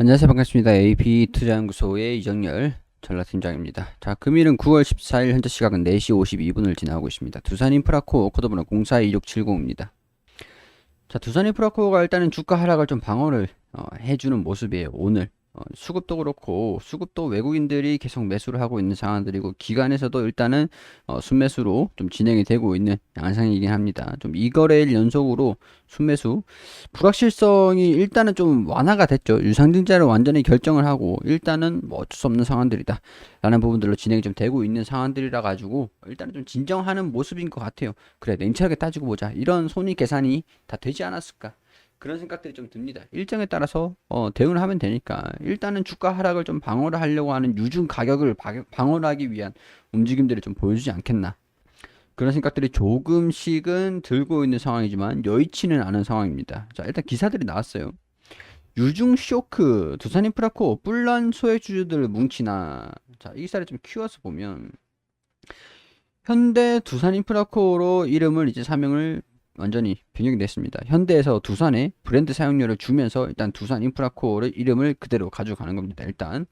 안녕하세요. 반갑습니다. AB투자연구소의 이정열 전략팀장입니다. 자, 금일은 9월 14일 현재 시각은 4시 52분을 지나고 있습니다. 두산인프라코어 코드번호 042670입니다. 자, 두산인프라코어가 일단은 주가 하락을 좀 방어를 해주는 모습이에요. 오늘 수급도 그렇고 수급도 외국인들이 계속 매수를 하고 있는 상황들이고 기관에서도 일단은 순매수로 좀 진행이 되고 있는 양상이긴 합니다. 좀 2거래일 연속으로 순매수 불확실성이 일단은 좀 완화가 됐죠. 유상증자를 완전히 결정을 하고 일단은 뭐 어쩔 수 없는 상황들이다 라는 부분들로 진행이 좀 되고 있는 상황들이라 가지고 일단은 좀 진정하는 모습인 것 같아요. 그래, 냉철하게 따지고 보자, 이런 손익 계산이 다 되지 않았을까, 그런 생각들이 좀 듭니다. 일정에 따라서 대응을 하면 되니까 일단은 주가 하락을 좀 방어를 하려고 하는 유중 가격을 방어를 하기 위한 움직임들을 좀 보여주지 않겠나, 그런 생각들이 조금씩은 들고 있는 상황이지만 여의치는 않은 상황입니다. 자, 일단 기사들이 나왔어요. 유중 쇼크, 두산인프라코 뿔난 소액주주들 뭉치나. 자, 이 기사를 좀 키워서 보면 현대 두산인프라코로 이름을 이제 사명을 완전히 변경이 됐습니다. 현대에서 두산의 브랜드 사용료를 주면서 일단 두산인프라코어의 이름을 그대로 가져가는 겁니다. 일단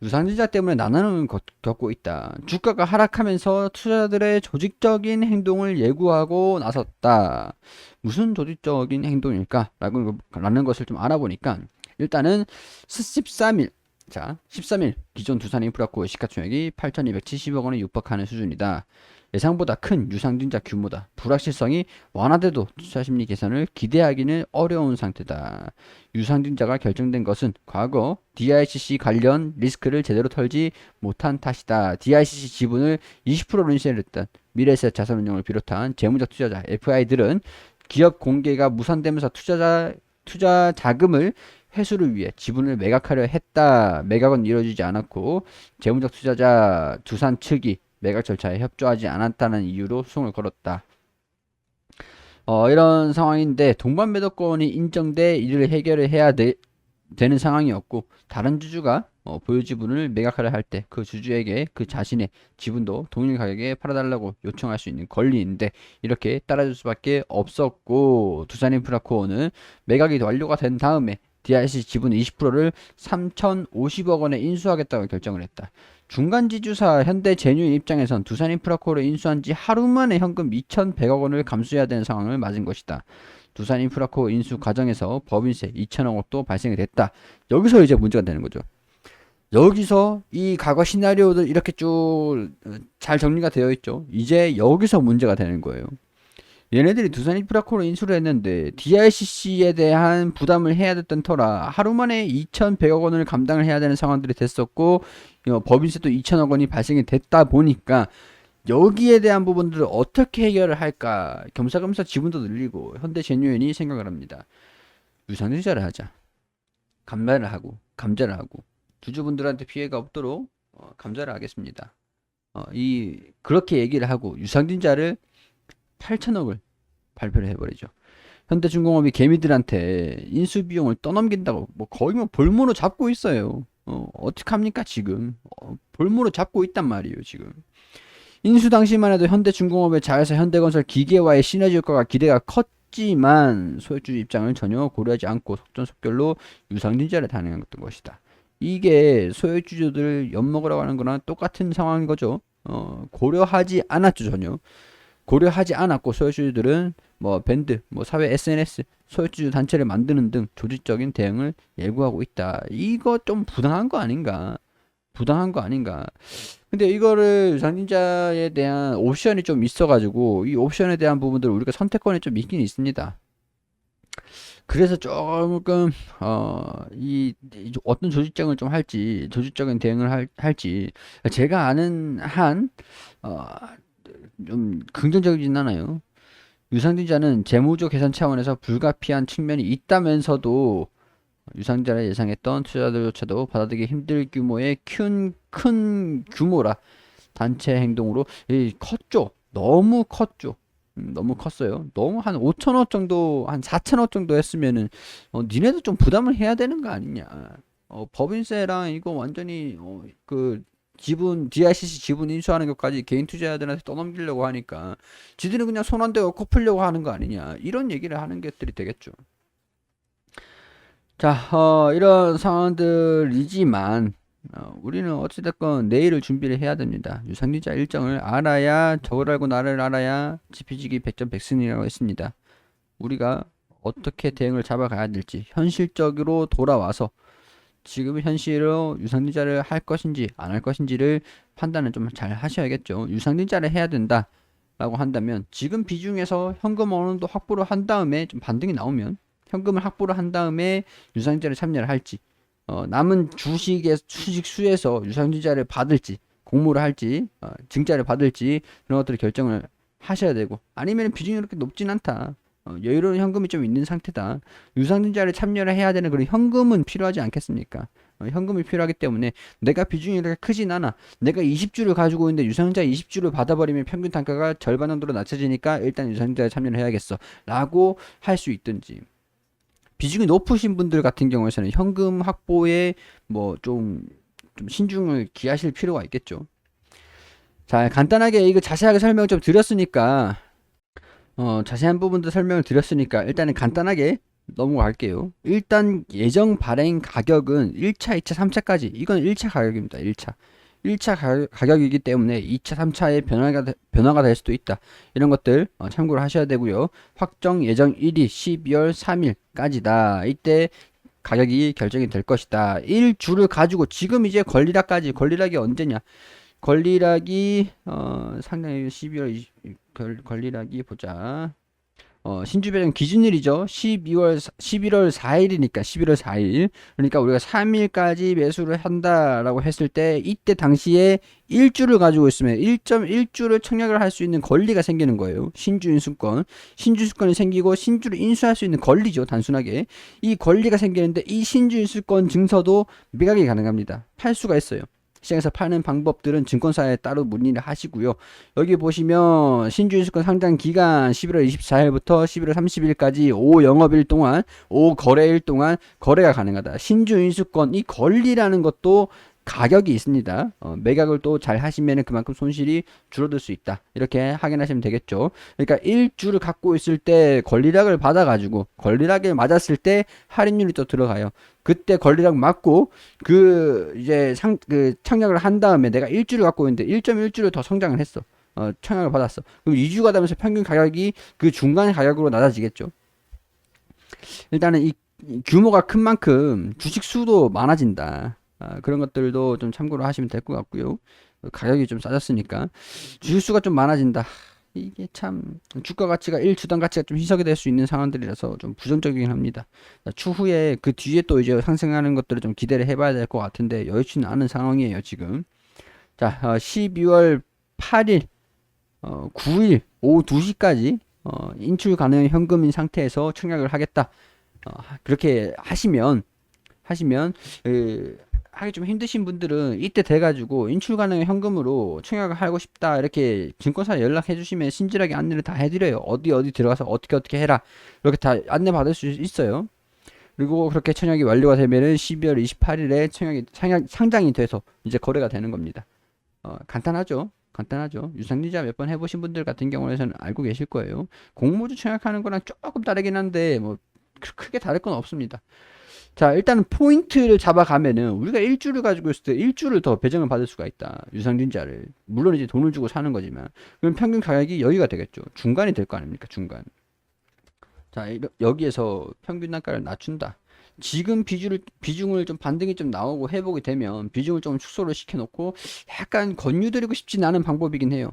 유상증자 때문에 난항을 겪고 있다. 주가가 하락하면서 투자자들의 조직적인 행동을 예고하고 나섰다. 무슨 조직적인 행동일까? 라는 것을 좀 알아보니까 일단은 13일, 자, 13일 기존 두산인프라코의 시가총액이 8,270억 원에 육박하는 수준이다. 예상보다 큰 유상증자 규모다. 불확실성이 완화돼도 투자심리 개선을 기대하기는 어려운 상태다. 유상증자가 결정된 것은 과거 DICC 관련 리스크를 제대로 털지 못한 탓이다. DICC 지분을 20%로 인수했던 미래에셋 자산운용을 비롯한 재무적 투자자 FI들은 기업 공개가 무산되면서 투자 자금을 회수를 위해 지분을 매각하려 했다. 매각은 이루어지지 않았고 재무적 투자자 두산 측이 매각 절차에 협조하지 않았다는 이유로 소송을 걸었다. 이런 상황인데 동반 매도권이 인정돼 이를 해결을 해야 되는 상황이었고 다른 주주가 보유 지분을 매각하려 할 때 그 주주에게 그 자신의 지분도 동일 가격에 팔아달라고 요청할 수 있는 권리인데 이렇게 따라줄 수밖에 없었고 두산인프라코어는 매각이 완료가 된 다음에 DIC 지분 20%를 3,050억 원에 인수하겠다고 결정을 했다. 중간 지주사 현대제뉴인 입장에선 두산인프라코어를 인수한 지 하루 만에 현금 2,100억 원을 감수해야 되는 상황을 맞은 것이다. 두산인프라코어 인수 과정에서 법인세 2천억 원도 발생이 됐다. 여기서 이제 문제가 되는 거죠. 여기서 이 과거 시나리오들 이렇게 쭉 잘 정리가 되어 있죠. 이제 여기서 문제가 되는 거예요. 얘네들이 두산인프라코어로 인수를 했는데 DICC에 대한 부담을 해야 됐던 터라 하루 만에 2,100억 원을 감당을 해야 되는 상황들이 됐었고 법인세도 2천억 원이 발생이 됐다 보니까 여기에 대한 부분들을 어떻게 해결을 할까, 겸사겸사 지분도 늘리고 현대제뉴인이 생각을 합니다. 유상증자를 하자. 감자를 하고 주주분들한테 피해가 없도록 감자를 하겠습니다. 그렇게 얘기를 하고 유상증자를 8천억을 발표를 해버리죠. 현대중공업이 개미들한테 인수비용을 떠넘긴다고 뭐 거의 뭐 볼모로 잡고 있어요. 어떡합니까 지금. 볼모로 잡고 있단 말이에요 지금. 인수 당시만 해도 현대중공업의 자회사 현대건설 기계와의 시너지 효과가 기대가 컸지만 소액주주 입장을 전혀 고려하지 않고 속전속결로 유상증자를 단행했던 것이다. 이게 소액주주들 엿먹으라고 하는 거랑 똑같은 상황인 거죠. 고려하지 않았죠 전혀. 고려하지 않았고 소액주주들은 뭐 밴드, 뭐 사회 SNS, 소액주주 단체를 만드는 등 조직적인 대응을 예고하고 있다. 이거 좀 부당한 거 아닌가? 부당한 거 아닌가? 근데 이거를 유상증자에 대한 옵션이 좀 있어가지고 이 옵션에 대한 부분들 우리가 선택권이 좀 있긴 있습니다. 그래서 조금 이 어떤 조직적을 좀 할지, 조직적인 대응을 할지 제가 아는 한 좀 긍정적이진 않아요. 유상증자는 재무적 계산 차원에서 불가피한 측면이 있다면서도 유상증자를 예상했던 투자자들조차도 받아들이기 힘들 규모의 큰 규모라 단체 행동으로 컸죠. 너무 컸죠. 너무 컸어요. 너무 한 5천억 정도, 한 4천억 정도 했으면은 니네도 좀 부담을 해야 되는 거 아니냐. 법인세랑 이거 완전히 그 지분 DICC 지분 인수하는 것까지 개인 투자자들한테 떠넘기려고 하니까 지들은 그냥 손 안 대고 코 풀려고 하는 거 아니냐, 이런 얘기를 하는 것들이 되겠죠. 자, 이런 상황들이지만 우리는 어찌됐건 내일을 준비를 해야 됩니다. 유상증자 일정을 알아야 저를 알고 나를 알아야 지피지기 백전백승이라고 했습니다. 우리가 어떻게 대응을 잡아가야 될지 현실적으로 돌아와서 지금 현실로 유상증자를 할 것인지 안 할 것인지를 판단을 좀 잘 하셔야겠죠. 유상증자를 해야 된다라고 한다면 지금 비중에서 현금 어느 정도 확보를 한 다음에 좀 반등이 나오면 현금을 확보를 한 다음에 유상증자를 참여를 할지 남은 주식 수에서 유상증자를 받을지 공모를 할지 증자를 받을지 그런 것들을 결정을 하셔야 되고 아니면 비중이 그렇게 높진 않다. 여유로운 현금이 좀 있는 상태다. 유상증자를 참여를 해야 되는 그런 현금은 필요하지 않겠습니까? 현금이 필요하기 때문에 내가 비중이 그렇게 크진 않아. 내가 20주를 가지고 있는데 유상증자 20주를 받아버리면 평균 단가가 절반 정도로 낮춰지니까 일단 유상증자에 참여를 해야겠어. 라고 할 수 있든지. 비중이 높으신 분들 같은 경우에는 현금 확보에 뭐 좀 신중을 기하실 필요가 있겠죠. 자, 간단하게 이거 자세하게 설명 좀 드렸으니까 자세한 부분도 설명을 드렸으니까 일단은 간단하게 넘어갈게요. 일단 예정 발행 가격은 1차, 2차, 3차까지 이건 1차 가격입니다. 1차. 1차 가격이기 때문에 2차, 3차에 변화가 될 수도 있다. 이런 것들 참고를 하셔야 되고요. 확정 예정일이 12월 3일까지다. 이때 가격이 결정이 될 것이다. 1주를 가지고 지금 이제 권리락이 언제냐? 권리락이 상당히 12월 20, 권리락이 보자. 신주 배정 기준일이죠. 11월 4일이니까 11월 4일. 그러니까 우리가 3일까지 매수를 한다라고 했을 때 이때 당시에 1주를 가지고 있으면 1.1주를 청약을 할 수 있는 권리가 생기는 거예요. 신주 인수권. 신주 인수권이 생기고 신주를 인수할 수 있는 권리죠. 단순하게. 이 권리가 생기는데 이 신주 인수권 증서도 매각이 가능합니다. 팔 수가 있어요. 시장에서 파는 방법들은 증권사에 따로 문의를 하시고요. 여기 보시면 신주인수권 상장 기간 11월 24일부터 11월 30일까지 5영업일 동안 5거래일 동안 거래가 가능하다. 신주인수권 이 권리라는 것도 가격이 있습니다. 매각을 또 잘 하시면 그만큼 손실이 줄어들 수 있다. 이렇게 확인하시면 되겠죠. 그러니까 1주를 갖고 있을 때 권리락을 받아가지고 권리락에 맞았을 때 할인율이 또 들어가요. 그때 권리락 맞고 이제 청약을 한 다음에 내가 1주를 갖고 있는데 1.1주를 더 성장을 했어. 청약을 받았어. 그럼 2주가 되면서 평균 가격이 그 중간 가격으로 낮아지겠죠. 일단은 이 규모가 큰 만큼 주식 수도 많아진다. 그런 것들도 좀 참고로 하시면 될 것 같고요. 가격이 좀 싸졌으니까 주식 수가 좀 많아진다. 이게 참 주가 가치가 1주당 가치가 좀 희석이 될 수 있는 상황들이라서 좀 부정적이긴 합니다. 추후에 그 뒤에 또 이제 상승하는 것들을 좀 기대를 해봐야 될 것 같은데 여의치는 않은 상황이에요 지금. 자, 12월 8일, 9일 오후 2시까지 인출 가능 현금인 상태에서 청약을 하겠다. 그렇게 하시면 하기 좀 힘드신 분들은 이때 돼가지고 인출 가능 현금으로 청약을 하고 싶다 이렇게 증권사에 연락해 주시면 친절하게 안내를 다 해드려요. 어디 들어가서 어떻게 해라 이렇게 다 안내 받을 수 있어요. 그리고 그렇게 청약이 완료가 되면은 12월 28일에 상장이 돼서 이제 거래가 되는 겁니다. 간단하죠. 유상증자 몇 번 해보신 분들 같은 경우에는 알고 계실 거예요. 공모주 청약하는 거랑 조금 다르긴 한데 뭐 크게 다를 건 없습니다. 자, 일단은 포인트를 잡아가면은 우리가 1주를 가지고 있을 때 1주를 더 배정을 받을 수가 있다. 유상증자를. 물론 이제 돈을 주고 사는 거지만. 그럼 평균 가격이 여기가 되겠죠. 중간이 될 거 아닙니까? 중간. 자, 여기에서 평균 단가를 낮춘다. 지금 비중을 좀 반등이 좀 나오고 회복이 되면 비중을 좀 축소를 시켜놓고 약간 권유드리고 싶진 않은 방법이긴 해요.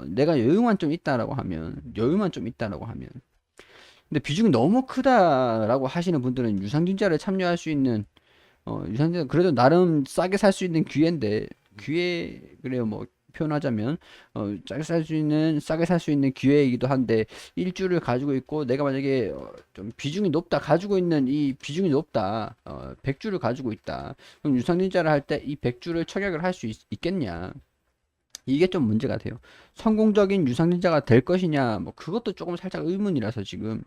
내가 여유만 좀 있다라고 하면. 근데 비중이 너무 크다라고 하시는 분들은 유상증자를 참여할 수 있는 유상증자 그래도 나름 싸게 살 수 있는 기회 그래요 뭐 표현하자면 싸게 살 수 있는 기회이기도 한데 일주를 가지고 있고 내가 만약에 좀 비중이 높다 가지고 있는 이 비중이 높다 100주를 가지고 있다 그럼 유상증자를 할 때 이 100주를 청약을 할 수 있겠냐 이게 좀 문제가 돼요. 성공적인 유상증자가 될 것이냐 뭐 그것도 조금 살짝 의문이라서 지금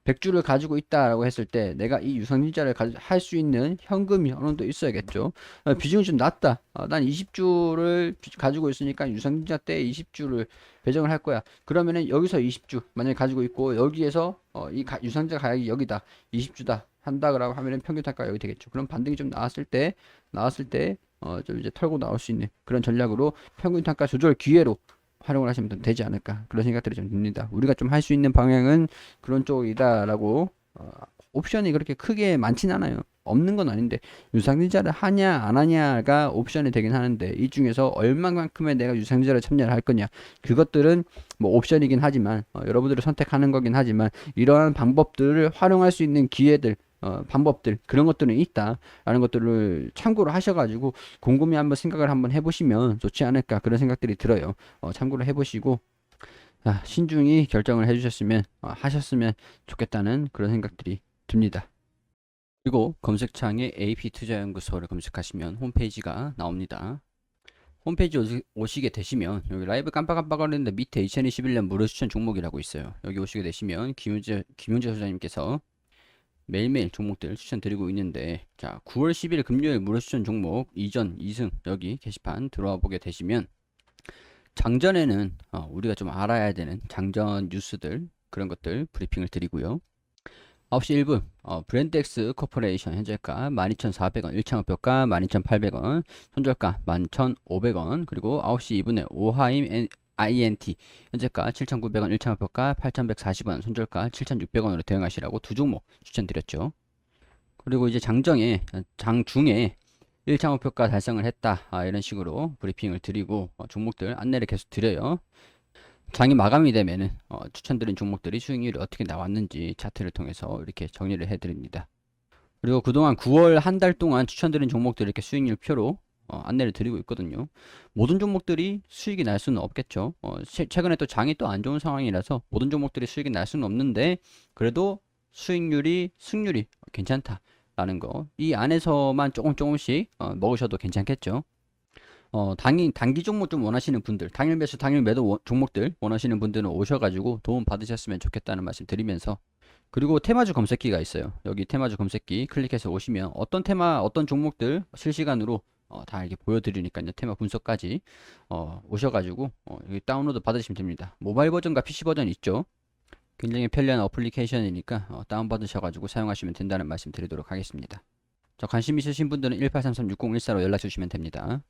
100주를 가지고 있다라고 했을 때 내가 이 유상증자를 할 수 있는 현금이 어느 정도 있어야겠죠. 비중이 좀 낮다. 난 20주를 가지고 있으니까 유상증자 때 20주를 배정을 할 거야. 그러면은 여기서 20주 만약에 가지고 있고 여기에서 유상증자 가격이 여기다 20주다 한다라고 하면은 평균 단가가 여기 되겠죠. 그럼 반등이 좀 나왔을 때 좀 이제 털고 나올 수 있는 그런 전략으로 평균 단가 조절 기회로 활용을 하시면 되지 않을까 그런 생각들이 좀 듭니다. 우리가 좀 할 수 있는 방향은 그런 쪽이다라고. 옵션이 그렇게 크게 많진 않아요. 없는 건 아닌데 유상증자를 하냐 안 하냐가 옵션이 되긴 하는데 이 중에서 얼마만큼의 내가 유상증자를 참여를 할 거냐 그것들은 뭐 옵션이긴 하지만 여러분들이 선택하는 거긴 하지만 이러한 방법들을 활용할 수 있는 기회들 방법들 그런 것들은 있다라는 것들을 참고를 하셔가지고 곰곰이 한번 생각을 한번 해보시면 좋지 않을까 그런 생각들이 들어요. 참고를 해보시고 신중히 결정을 해주셨으면 하셨으면 좋겠다는 그런 생각들이 듭니다. 그리고 검색창에 AP투자연구소를 검색하시면 홈페이지가 나옵니다. 홈페이지 오시게 되시면 여기 라이브 깜빡깜빡거리는데 밑에 2021년 무료 추천 종목이라고 있어요. 여기 오시게 되시면 김윤재 소장님께서 매일매일 종목들 추천드리고 있는데 자 9월 10일 금요일 무료 추천 종목 이전 2승 여기 게시판 들어와 보게 되시면 장전에는 우리가 좀 알아야 되는 장전 뉴스들 그런 것들 브리핑을 드리고요. 9시 1분 브랜드엑스 코퍼레이션 현재가 12,400원 1차 목표가 12,800원 손절가 11,500원 그리고 9시 2분에 오하임 INT 현재가 7,900원 1차 목표가 8,140원 손절가 7,600원으로 대응하시라고 두 종목 추천드렸죠. 그리고 이제 장중에 1차 목표가 달성을 했다 이런 식으로 브리핑을 드리고 종목들 안내를 계속 드려요. 장이 마감이 되면은 추천드린 종목들이 수익률이 어떻게 나왔는지 차트를 통해서 이렇게 정리를 해드립니다. 그리고 그동안 9월 한 달 동안 추천드린 종목들 이렇게 수익률 표로 안내를 드리고 있거든요. 모든 종목들이 수익이 날 수는 없겠죠. 최근에 또 장이 또 안 좋은 상황이라서 모든 종목들이 수익이 날 수는 없는데 그래도 승률이 괜찮다라는 거. 이 안에서만 조금씩 먹으셔도 괜찮겠죠. 단기 종목 좀 원하시는 분들, 당일 매수, 당일 매도 종목들 원하시는 분들은 오셔가지고 도움 받으셨으면 좋겠다는 말씀 드리면서 그리고 테마주 검색기가 있어요. 여기 테마주 검색기 클릭해서 오시면 어떤 테마, 어떤 종목들 실시간으로 다 이렇게 보여드리니까요. 테마 분석까지 오셔가지고 여기 다운로드 받으시면 됩니다. 모바일 버전과 PC 버전 있죠. 굉장히 편리한 어플리케이션이니까 다운받으셔가지고 사용하시면 된다는 말씀 드리도록 하겠습니다. 관심 있으신 분들은 1833-6014로 연락 주시면 됩니다.